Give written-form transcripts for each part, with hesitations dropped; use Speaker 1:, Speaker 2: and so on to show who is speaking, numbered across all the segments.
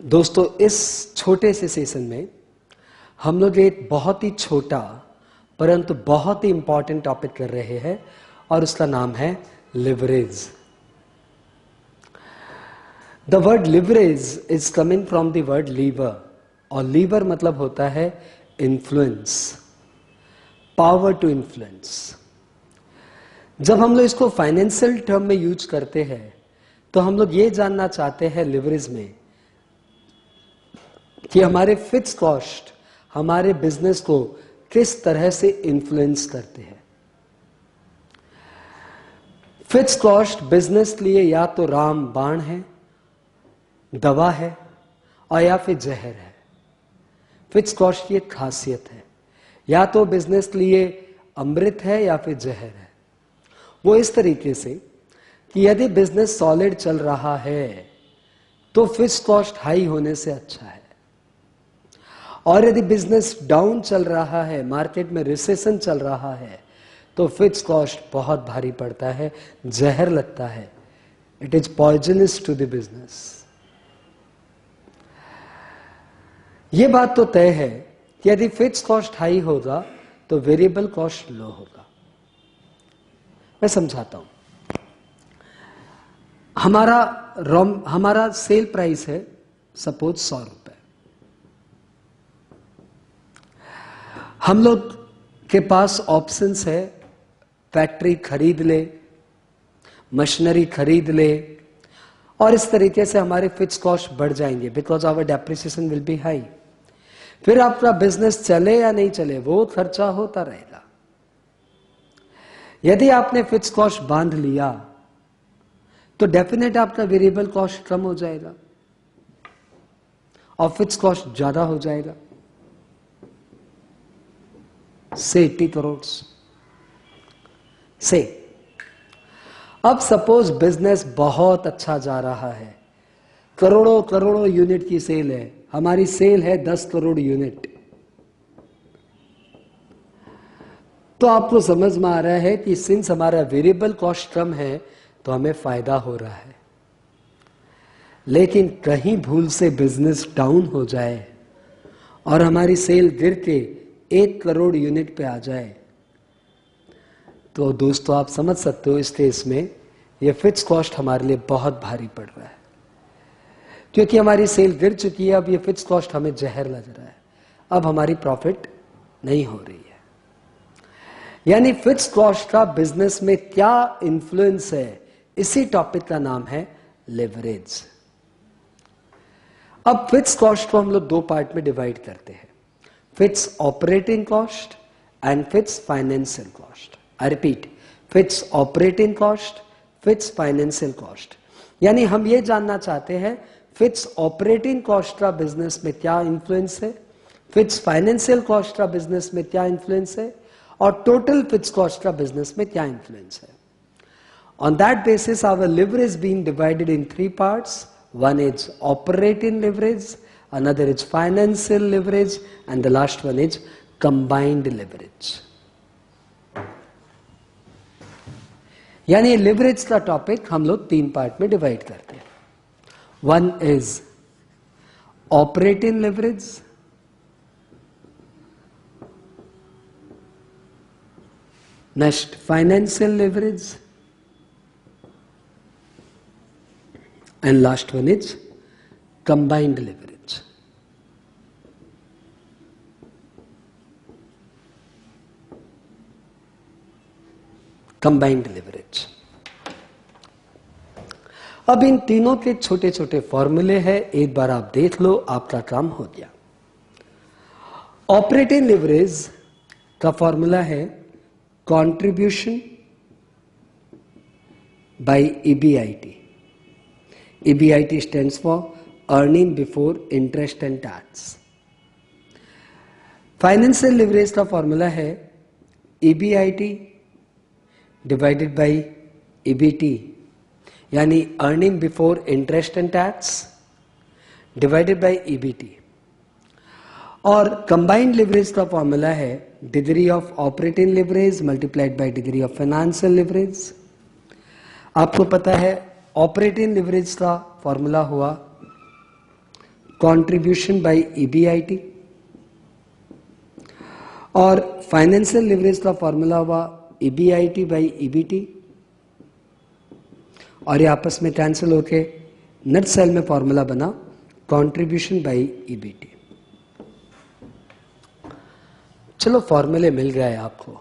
Speaker 1: दोस्तों, इस छोटे से सेशन में हम लोग एक बहुत ही छोटा परंतु बहुत ही इंपॉर्टेंट टॉपिक कर रहे हैं और उसका नाम है leverage. The word leverage is coming from the word lever, और लीवर मतलब होता है इन्फ्लुएंस, पावर टू इन्फ्लुएंस। जब हम लोग इसको फाइनेंशियल टर्म में यूज करते हैं तो हम लोग ये जानना चाहते हैं लिवरेज में कि हमारे फिक्स कॉस्ट हमारे बिजनेस को किस तरह से इन्फ्लुएंस करते हैं। फिक्स कॉस्ट बिजनेस के लिए या तो राम बाण है, दवा है, और या फिर जहर है। फिक्स कॉस्ट की एक खासियत है, या तो बिजनेस के लिए अमृत है या फिर जहर है। वो इस तरीके से कि यदि बिजनेस सॉलिड चल रहा है तो फिक्स कॉस्ट हाई होने से अच्छा है, और यदि बिजनेस डाउन चल रहा है, मार्केट में रिसेशन चल रहा है, तो फिक्स कॉस्ट बहुत भारी पड़ता है, जहर लगता है। It is poisonous to the business. यह बात तो तय है कि यदि फिक्स कॉस्ट हाई होगा तो वेरिएबल कॉस्ट लो होगा। मैं समझाता हूं। हमारा सेल प्राइस है सपोज 100 रुपए। हम लोग के पास ऑप्शंस है, फैक्ट्री खरीद ले, मशीनरी खरीद ले, और इस तरीके से हमारे फिक्स कॉस्ट बढ़ जाएंगे because our depreciation will be high. फिर आपका बिजनेस चले या नहीं चले वो खर्चा होता रहेगा। यदि आपने फिक्स कॉस्ट बांध लिया तो डेफिनेट आपका वेरिएबल कॉस्ट कम हो जाएगा और फिक्स कॉस्ट ज्यादा हो जाएगा, से 80 करोड़ से। अब सपोज बिजनेस बहुत अच्छा जा रहा है, करोड़ों करोड़ों यूनिट की सेल है। हमारी सेल है 10 करोड़ यूनिट। तो आपको समझ में आ रहा है कि सिंस हमारा वेरिएबल कॉस्ट कम है तो हमें फायदा हो रहा है। लेकिन कहीं भूल से बिजनेस डाउन हो जाए और हमारी सेल गिर के 1 करोड़ यूनिट पे आ जाए तो दोस्तों आप समझ सकते हो इस केस में ये फिक्स कॉस्ट हमारे लिए बहुत भारी पड़ रहा है, क्योंकि हमारी सेल गिर चुकी है। अब ये फिक्स कॉस्ट हमें जहर लग रहा है, अब हमारी प्रॉफिट नहीं हो रही है। यानी फिक्स कॉस्ट का बिजनेस में क्या इन्फ्लुएंस है, इसी टॉपिक का नाम है लेवरेज। अब फिक्स कॉस्ट को हम लोग 2 पार्ट में डिवाइड करते हैं, fix operating cost and fix financial cost. I repeat, fix operating cost, fix financial cost. यानी हम ये जानना चाहते हैं फिक्स ऑपरेटिंग कॉस्ट का बिजनेस में क्या इन्फ्लुएंस है, फिक्स फाइनेंशियल कॉस्ट का बिजनेस में क्या इन्फ्लुएंस है, और टोटल फिक्स कॉस्ट का बिजनेस में क्या इन्फ्लुएंस है। On that basis, our leverage being divided in 3 parts. One is operating leverage, another is financial leverage, and the last one is combined leverage. यानी leverage का topic हम लोग 3 part में divide करते हैं। One is operating leverage, next financial leverage, and last one is combined leverage. Combined leverage. अब इन तीनों के छोटे छोटे फॉर्मूले हैं, एक बार आप देख लो, आपका काम हो गया। ऑपरेटिंग लेवरेज का फॉर्मूला है contribution by EBIT. EBIT stands for earning before interest and tax. Financial leverage का फॉर्मूला है EBIT डिवाइडेड बाय EBT, यानी earning before interest and tax divided by EBT। और कंबाइंड लिवरेज का formula है degree of operating leverage multiplied by degree of financial leverage. आपको पता है operating leverage का फॉर्मूला हुआ कंट्रीब्यूशन बाय ईबीआईटी, और फाइनेंशियल लिवरेज का फॉर्मूला हुआ ईबीआईटी बाय ईबीटी, और ये आपस में कैंसिल होके नेट सेल में फॉर्मूला बना कंट्रीब्यूशन बाय ईबीटी। चलो फॉर्मूले मिल गए, आपको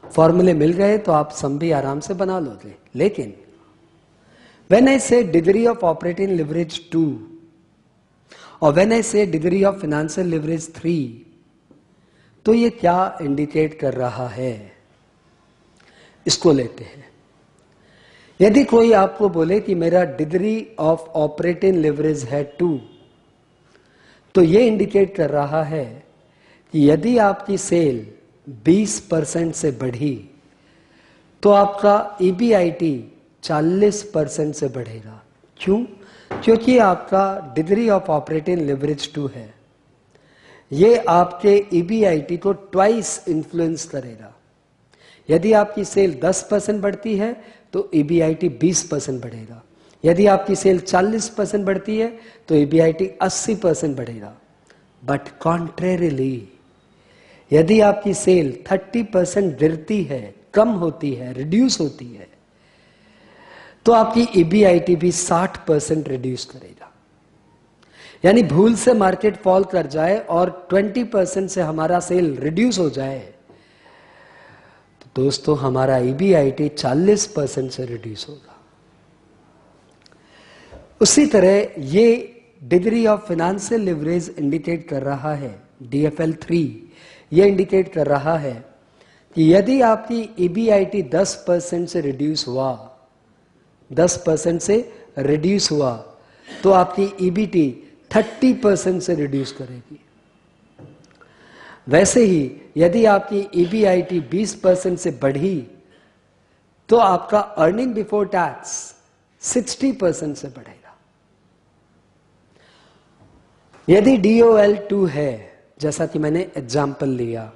Speaker 1: फॉर्मूले मिल गए तो आप सम भी आराम से बना लोगे। लेकिन व्हेन आई से डिग्री ऑफ ऑपरेटिंग लिवरेज 2 और व्हेन आई से डिग्री ऑफ फाइनेंशियल लिवरेज 3, तो ये क्या इंडिकेट कर रहा है, इसको लेते हैं। यदि कोई आपको बोले कि मेरा डिग्री ऑफ ऑपरेटिंग लिवरेज है 2, तो ये इंडिकेट कर रहा है कि यदि आपकी सेल 20% से बढ़ी तो आपका ईबीआईटी 40% से बढ़ेगा। क्यों? क्योंकि आपका डिग्री ऑफ ऑपरेटिंग लिवरेज 2 है। ये आपके ईबीआईटी को ट्वाइस इन्फ्लुएंस करेगा। यदि आपकी सेल 10% बढ़ती है तो ईबीआईटी 20% बढ़ेगा। यदि आपकी सेल 40% बढ़ती है तो ईबीआईटी 80% बढ़ेगा। बट कॉन्ट्रेरिली, यदि आपकी सेल 30% गिरती है, कम होती है, रिड्यूस होती है, तो आपकी ईबीआईटी भी 60% रिड्यूस करेगा। यानी भूल से मार्केट फॉल कर जाए और 20% से हमारा सेल रिड्यूस हो जाए तो दोस्तों हमारा ईबीआईटी 40% से रिड्यूस होगा। उसी तरह ये degree of financial leverage indicate कर रहा है, DFL 3 ये इंडिकेट कर रहा है कि यदि आपकी ईबीआईटी 10% से रिड्यूस हुआ, 10% से रिड्यूस हुआ, तो आपकी ईबीटी 30% से रिड्यूस करेगी। वैसे ही यदि आपकी ईबीआईटी 20% से बढ़ी तो आपका अर्निंग बिफोर टैक्स 60% से बढ़ेगा। यदि DOL 2 है, जैसा कि मैंने एग्जाम्पल लिया,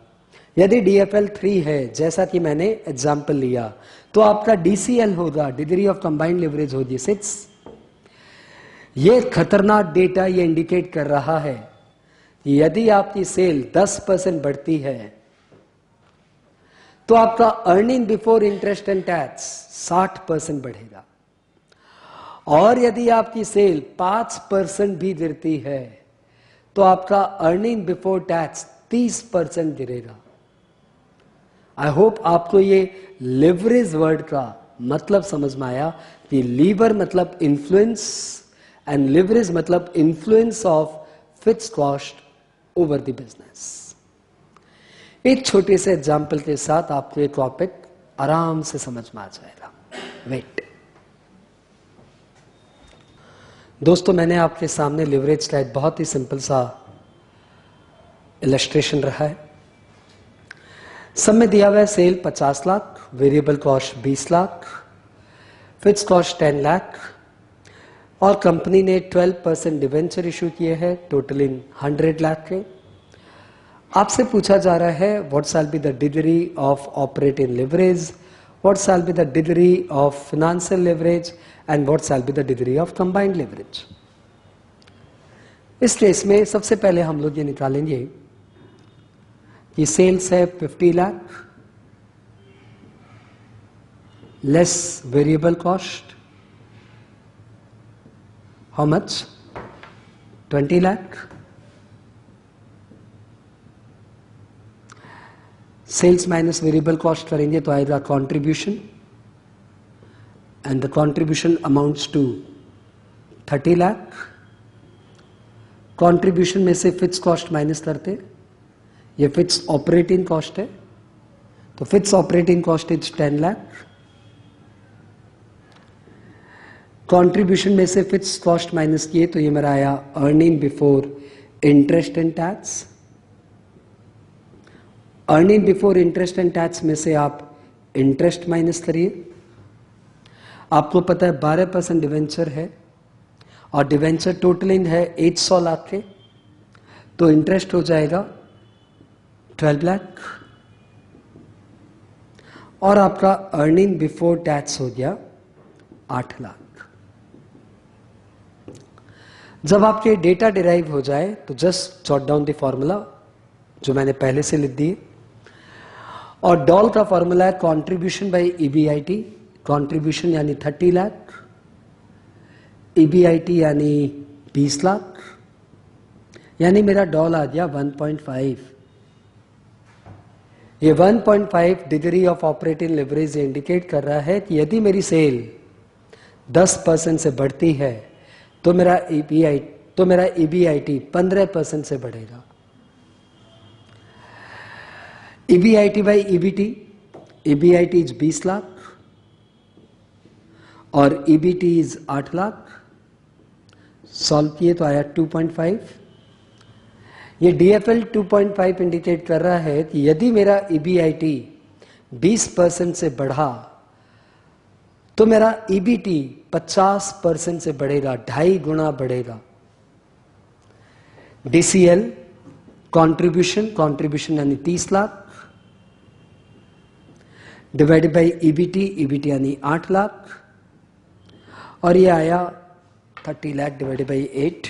Speaker 1: यदि DFL 3 है, जैसा कि मैंने एग्जाम्पल लिया, तो आपका DCL होगा, डिग्री ऑफ कंबाइंड लिवरेज होगी 6। ये खतरनाक डेटा ये इंडिकेट कर रहा है कि यदि आपकी सेल 10% बढ़ती है तो आपका earning before interest and tax 60% बढ़ेगा, और यदि आपकी सेल 5% भी गिरती है तो आपका अर्निंग बिफोर टैक्स 30% गिरेगा। आई होप आपको ये लिवरेज वर्ड का मतलब समझ में आया कि लीवर मतलब इन्फ्लुएंस एंड लिवरेज मतलब influence of fixed cost over the business. एक छोटे से एग्जाम्पल के साथ आपको ये टॉपिक आराम से समझ में आ जाएगा। वेट दोस्तों, मैंने आपके सामने लिवरेज का एक बहुत ही सिंपल सा इलस्ट्रेशन रहा है। सब में दिया हुआ है sale 50 lakh, variable cost 20 lakh, fixed cost 10 lakh, और कंपनी ने 12% डिवेंचर इशू किए हैं टोटलिंग 100 लाख के। आपसे पूछा जा रहा है what shall be the degree of operating leverage, what shall be the degree of financial leverage and what shall be the degree of combined leverage. इस केस में सबसे पहले हम लोग ये निकालेंगे कि सेल्स है 50 lakh less variable cost, how much? 20 lakh. Sales minus variable cost करेंगे तो आएगा contribution, and the contribution amounts to 30 lakh. Contribution में से फिक्स कॉस्ट माइनस करते, ये फिक्स ऑपरेटिंग कॉस्ट है, तो fix operating cost is 10 lakh. Contribution में से फिक्स कॉस्ट माइनस किए तो ये मेरा आया earning before interest and tax. Earning before interest and tax में से आप इंटरेस्ट माइनस करिए। आपको पता है 12% डिवेंचर है और डिवेंचर टोटलिंग है 800 लाख के, तो इंटरेस्ट हो जाएगा 12 लाख, और आपका अर्निंग बिफोर टैक्स हो गया 8 लाख। जब आपके डेटा डिराइव हो जाए तो just jot down the formula जो मैंने पहले से लिख दिए। और डॉल का फॉर्मूला है कंट्रीब्यूशन बाय ईबीआईटी। कंट्रीब्यूशन यानी 30 लाख, ईबीआईटी यानी 20 लाख, यानी मेरा डॉल आ गया 1.5। ये 1.5 degree of operating leverage indicate कर रहा है कि यदि मेरी सेल 10% से बढ़ती है तो मेरा ईबीआईटी 15% से बढ़ेगा। EBIT by EBT, EBIT is 20 lakh और ईबीटी इज 8 लाख। सॉल्व किए तो आया 2.5। ये डीएफएल 2.5 इंडिकेट कर रहा है कि यदि मेरा ईबीआईटी 20% से बढ़ा तो मेरा ईबीटी 50% से बढ़ेगा, 2.5 गुना बढ़ेगा। डीसीएल कंट्रीब्यूशन यानी 30 लाख डिवाइडेड बाई ईबीटी यानी 8 लाख, और ये आया 30 lakh divided by 8।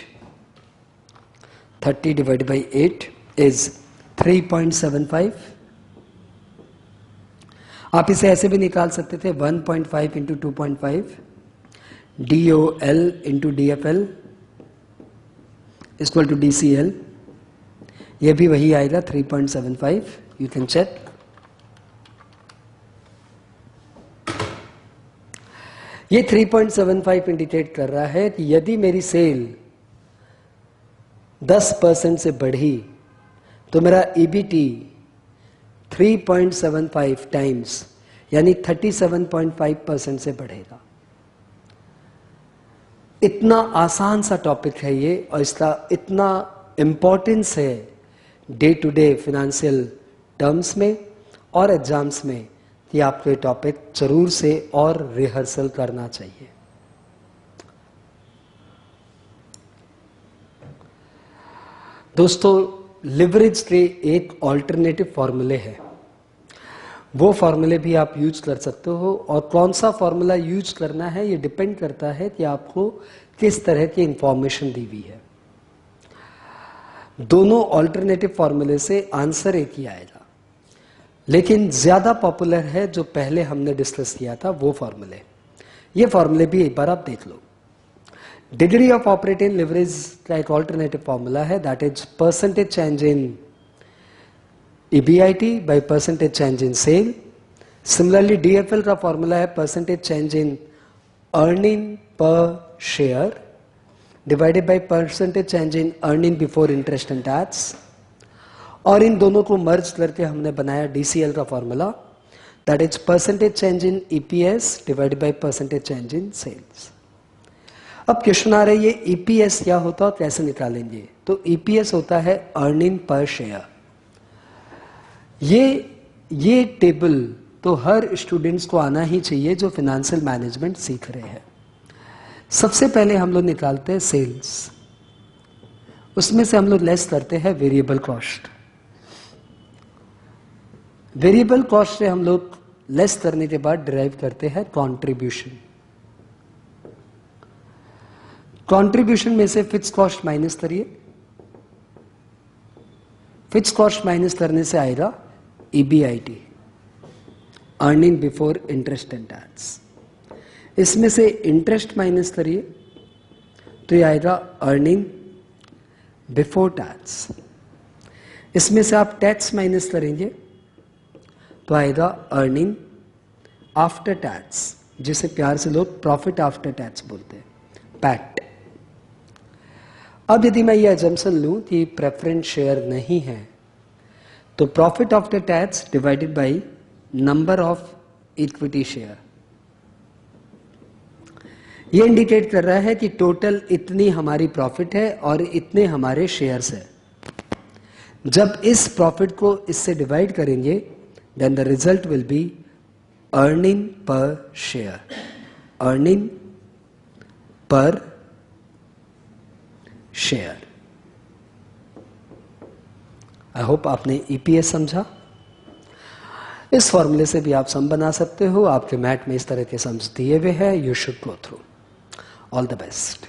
Speaker 1: 30 divided by 8 is 3.75। आप इसे ऐसे भी निकाल सकते थे 1.5 into 2.5 DOL into DFL equal to DCL। ये भी वही आएगा 3.75। You can check. ये 3.75 इंडिकेट कर रहा है कि यदि मेरी सेल 10% से बढ़ी तो मेरा ईबीटी 3.75 टाइम्स यानी 37.5% से बढ़ेगा। इतना आसान सा टॉपिक है ये, और इसका इतना इम्पोर्टेंस है day to day financial terms में और एग्जाम्स में कि आपको ये टॉपिक जरूर से और रिहर्सल करना चाहिए। दोस्तों, लिवरेज के एक ऑल्टरनेटिव फॉर्मूले हैं, वो फॉर्मूले भी आप यूज कर सकते हो, और कौन सा फॉर्मूला यूज करना है ये डिपेंड करता है कि आपको किस तरह की इंफॉर्मेशन दी हुई है। दोनों ऑल्टरनेटिव फॉर्मूले से आंसर एक ही आएगा, लेकिन ज्यादा पॉपुलर है जो पहले हमने डिस्कस किया था वो फॉर्मूले। ये फॉर्मूले भी एक बार आप देख लो। डिग्री ऑफ ऑपरेटिंग लिवरेज का एक ऑल्टरनेटिव फॉर्मूला है, that is percentage change in EBIT by percentage change in sale. Similarly DFL का फॉर्मूला है percentage change in earning per share divided by percentage change in earning before interest and tax, और इन दोनों को मर्ज करके हमने बनाया डीसीएल का formula, that is percentage change in EPS divided by percentage change in sales. अब क्वेश्चन आ रहा है ये ईपीएस क्या होता है और कैसे निकालेंगे? तो ईपीएस होता है अर्निंग पर शेयर। ये टेबल तो हर स्टूडेंट्स को आना ही चाहिए जो फाइनेंशियल मैनेजमेंट सीख रहे हैं। सबसे पहले हम लोग निकालते हैं सेल्स, उसमें से हम लोग लेस करते हैं वेरिएबल कॉस्ट। वेरिएबल कॉस्ट से हम लोग लेस करने के बाद डिराइव करते हैं कंट्रीब्यूशन। कंट्रीब्यूशन में से फिक्स कॉस्ट माइनस करिए, फिक्स कॉस्ट माइनस करने से आएगा EBIT, earning before interest and tax. इसमें से इंटरेस्ट माइनस करिए तो ये आएगा अर्निंग बिफोर टैक्स। इसमें से आप टैक्स माइनस करेंगे तो आएगा अर्निंग आफ्टर टैक्स, जिसे प्यार से लोग प्रॉफिट आफ्टर टैक्स बोलते हैं, पैट। अब यदि मैं ये अजम्पशन लूं कि प्रेफरेंस शेयर नहीं है तो profit after tax divided by number of equity share, ये इंडिकेट कर रहा है कि टोटल इतनी हमारी प्रॉफिट है और इतने हमारे शेयर्स है। जब इस प्रॉफिट को इससे डिवाइड करेंगे then the result will be earning per share, earning per share. I hope आपने ईपीएस समझा। इस फॉर्मूले से भी आप सम बना सकते हो, आपके मैथ में इस तरह के सम्स दिए हुए हैं। You should go through. All the best.